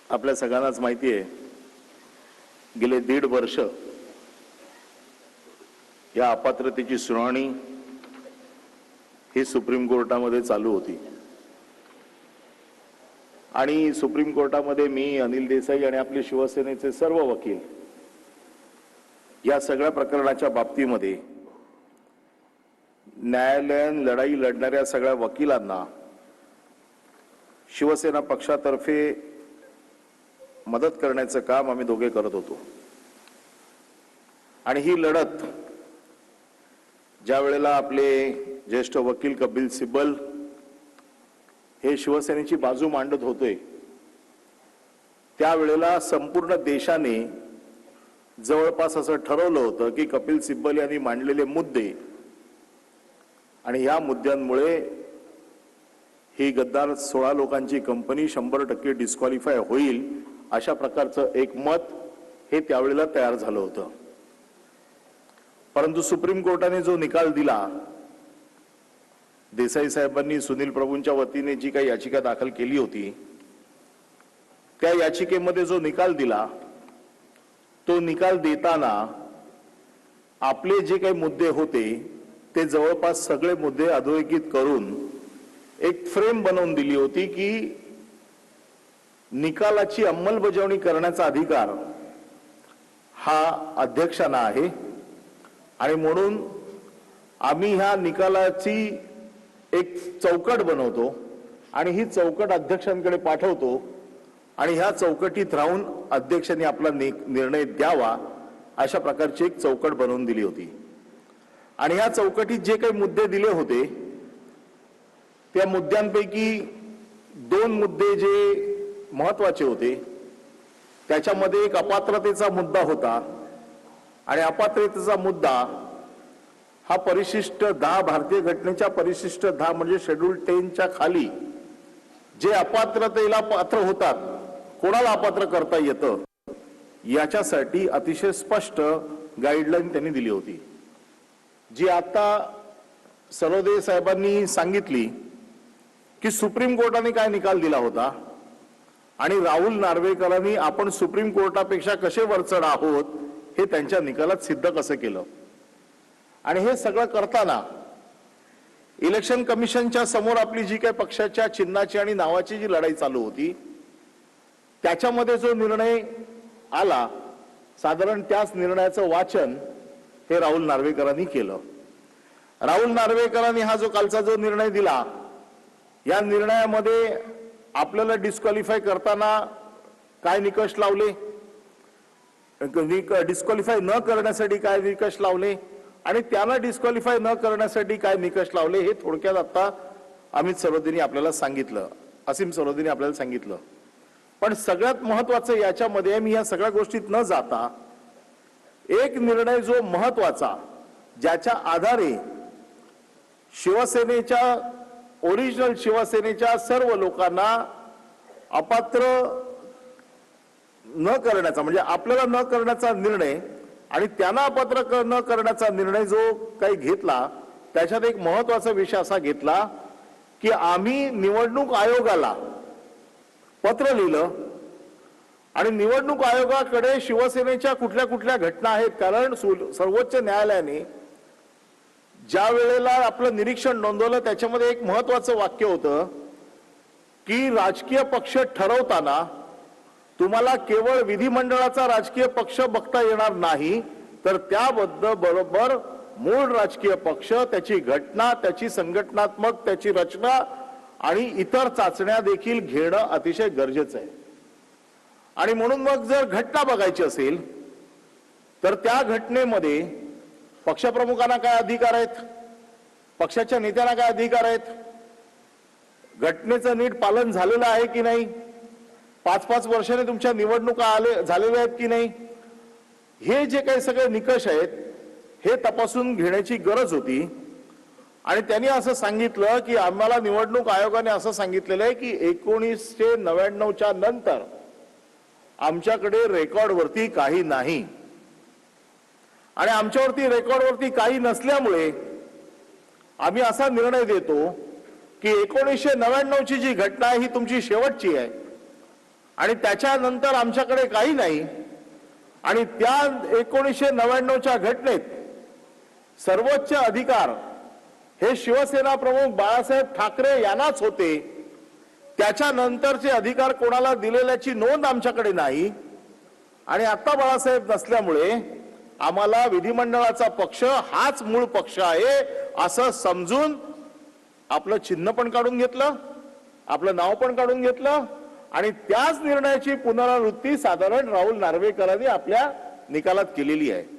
आपल्या सगळ्यांनाच माहिती आहे, गेले 1.5 वर्ष या अपात्रतेची सुनावणी ही सुप्रीम कोर्टामध्ये चालू होती आणि सुप्रीम कोर्टामध्ये मी, अनिल देसाई आणि आपले शिवसेनेचे सर्व वकील या सगळ्या प्रकरणाच्या बाबतीमध्ये न्यायालयीन लढाई लढणाऱ्या सगळ्या वकिलांना शिवसेना पक्षातर्फे मदत करण्याचं काम आम्ही दोघे करत होतो। आणि ही लढत ज्या वेळेला आपले ज्येष्ठ वकील कपिल सिब्बल हे शिवसेनेची बाजू मांडत होते, त्यावेळेला संपूर्ण देशाने जवळपास असं ठरवलं होतं की कपिल सिब्बल यांनी मांडलेले मुद्दे आणि या मुद्द्यांमुळे ही गद्दार 16 लोकांची कंपनी 100% डिस्क्वालिफाय होईल अशा प्रकारचं एक मत हे त्यावेळेला तयार झालं होतं। परंतु सुप्रीम कोर्टाने जो निकाल दिला, देसाई साहेबांनी सुनील प्रभूंच्या वतीने जी काही याचिका दाखल केली होती, त्या याचिकेमध्ये जो निकाल दिला, तो निकाल देताना आपले जे काही मुद्दे होते ते जवळपास सगळे मुद्दे अधोरेखित करून एक फ्रेम बनवून दिली होती की निकालाची अंमलबजावणी करण्याचा अधिकार हा अध्यक्षांना आहे आणि म्हणून आम्ही ह्या निकालाची एक चौकट बनवतो आणि ही चौकट अध्यक्षांकडे पाठवतो आणि ह्या चौकटीत राहून अध्यक्षांनी आपला निर्णय द्यावा अशा प्रकारची एक चौकट बनवून दिली होती। आणि ह्या चौकटीत जे काही मुद्दे दिले होते त्या मुद्द्यांपैकी 2 मुद्दे जे महत्त्वाचे होते, त्याच्यामध्ये एक अपात्रतेचा मुद्दा होता आणि अपात्रतेचा मुद्दा हा परिशिष्ट 10 भारतीय घटनेच्या परिशिष्ट 10 म्हणजे शेड्यूल 10 च्या खाली जे अपात्रतेला पात्र होतात, कोणाला अपात्र करता येतं याच्यासाठी अतिशय स्पष्ट गाईडलाईन त्यांनी दिली होती, जी आता सरोदे साहेबांनी सांगितली की सुप्रीम कोर्टाने काय निकाल दिला होता आणि राहुल नार्वेकरांनी आपण सुप्रीम कोर्टापेक्षा कसे वरचढ आहोत हे त्यांच्या निकालात सिद्ध कसं केलं। आणि हे सगळं करताना इलेक्शन कमिशनच्या समोर आपली जी काही पक्षाच्या चिन्हाची आणि नावाची जी लढाई चालू होती, त्याच्यामध्ये जो निर्णय आला, साधारण त्याच निर्णयाचं वाचन हे राहुल नार्वेकरांनी केलं। राहुल नार्वेकरांनी हा जो कालचा जो निर्णय दिला, या निर्णयामध्ये आपल्याला डिस्क्वालिफाय करताना काय निकष लावले, डिस्क्वालिफाय न करण्यासाठी काय निकष लावले आणि त्यांना डिस्क्वालिफाय न करण्यासाठी काय निकष लावले हे थोडक्यात आता अमित सरोदेनी आपल्याला सांगितलं, असीम सरोदेनी आपल्याला सांगितलं। पण सगळ्यात महत्त्वाचं याच्यामध्ये मी या सगळ्या गोष्टीत न जाता एक निर्णय जो महत्त्वाचा, ज्याच्या आधारे शिवसेनेच्या ओरिजिनल शिवसेनेच्या सर्व लोकांना अपात्र न करण्याचा म्हणजे आपल्याला न करण्याचा निर्णय आणि त्यांना अपात्र न करण्याचा निर्णय जो काही घेतला, त्याच्यात एक महत्त्वाचा विषय असा घेतला की आम्ही निवडणूक आयोगाला पत्र लिहिलं आणि निवडणूक आयोगाकडे शिवसेनेच्या कुठल्या कुठल्या घटना आहेत, कारण सर्वोच्च न्यायालयाने ज्या वेळेला आपलं निरीक्षण नोंदवलं त्याच्यामध्ये एक महत्त्वाचं वाक्य होतं की राजकीय पक्ष ठरवताना तुम्हाला केवळ विधिमंडळाचा राजकीय पक्ष बघता येणार नाही, तर त्याबरोबर मूळ राजकीय पक्ष, त्याची घटना, त्याची संघटनात्मक, त्याची रचना आणि इतर चाचण्या देखील घेणं अतिशय गरजेचं आहे। आणि म्हणून मग जर घटना बघायची असेल तर त्या घटनेमध्ये पक्षप्रमुखांना काय अधिकार आहेत, पक्षाच्या नेत्यांना काय अधिकार आहेत, घटनेचं नीट पालन झालेलं आहे की नाही, 5-5 वर्षांनी तुमच्या निवडणुका झालेल्या आहेत की नाही, हे जे काही सगळे निकष आहेत हे तपासून घेण्याची गरज होती। आणि त्यांनी असं सांगितलं की आम्हाला निवडणूक आयोगाने असं सांगितलेलं आहे की 1999च्या नंतर आमच्याकडे रेकॉर्डवरती काही नाही आणि आमच्यावरती रेकॉर्डवरती काही नसल्यामुळे आम्ही असा निर्णय देतो की 1999ची जी घटना आहे ही तुमची शेवटची आहे आणि त्याच्यानंतर आमच्याकडे काही नाही। आणि त्या 1999च्या घटनेत सर्वोच्च अधिकार हे शिवसेना प्रमुख बाळासाहेब ठाकरे यांनाच होते। त्याच्यानंतरचे अधिकार कोणाला दिलेल्याची नोंद आमच्याकडे नाही। आणि आता बाळासाहेब नसल्यामुळे आम्हाला विधिमंडळाचा पक्ष हाच मूळ पक्ष आहे असं समजून आपलं चिन्ह पण काढून घेतलं, आपलं नाव पण काढून घेतलं आणि त्याच निर्णयाची पुनरावृत्ती साधारण राहुल नार्वेकरांनी आपल्या निकालात केलेली आहे।